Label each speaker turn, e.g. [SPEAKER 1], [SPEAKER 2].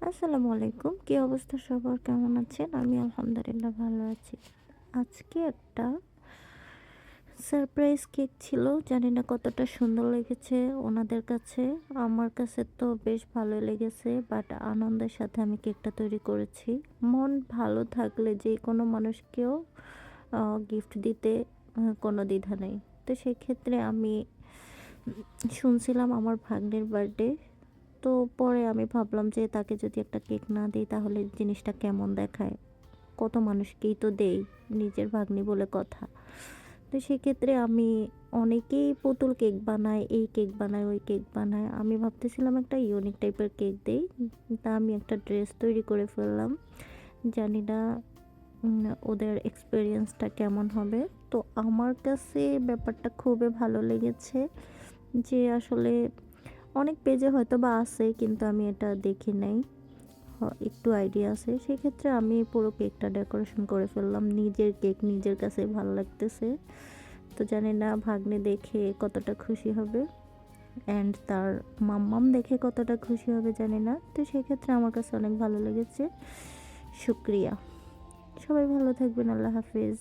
[SPEAKER 1] আসসালামু আলাইকুম। কি অবস্থা সবার? কেমন আছেন? আমি আলহামদুলিল্লাহ ভালো আছি। আজকে একটা সারপ্রাইজ কেক ছিল। জানি না কতটা সুন্দর লেগেছে ওনাদের কাছে। আমার কাছে তো বেশ ভালোই লেগেছে। বাট আনন্দের সাথে আমি কেকটা তৈরি করেছি। মন ভালো থাকলে যেকোনো মানুষকেও আ গিফট দিতে কোনো দ্বিধা নেই। তো সেক্ষেত্রে আমি শুনছিলাম আমার ভাগ্নের বার্থডে। তো পরে আমি ভাবলাম যে তাকে যদি একটা কেক না দেই তাহলে জিনিসটা কেমন দেখায়। কত মানুষকেই তো দেই, নিজের ভাগ্নি বলে কথা। তো সেক্ষেত্রে আমি অনেকেই পুতুল কেক বানায়, এই কেক বানায়, ওই কেক বানায়। আমি ভাবতেছিলাম একটা ইউনিক টাইপের কেক দেই। তা আমি একটা ড্রেস তৈরি করে ফেললাম। জানি না উম ওদের এক্সপেরিয়েন্সটা কেমন হবে। তো আমার কাছে ব্যাপারটা খুবই ভালো লেগেছে যে আসলে অনেক পেজে হয়তোবা আছে কিন্তু আমি এটা দেখি নাই। একটু আইডিয়া আছে। সেক্ষেত্রে আমি পুরো কেকটা ডেকোরেশন করে ফেললাম। নিজের কেক নিজের কাছেই ভালো লাগতেছে। তো জানি না ভাগ্নে দেখে কতটা খুশি হবে অ্যান্ড তার মাম্মাম দেখে কতটা খুশি হবে জানি না। তো সেক্ষেত্রে আমার কাছে অনেক ভালো লেগেছে। শুকরিয়া। সবাই ভালো থাকবেন। আল্লাহ হাফেজ।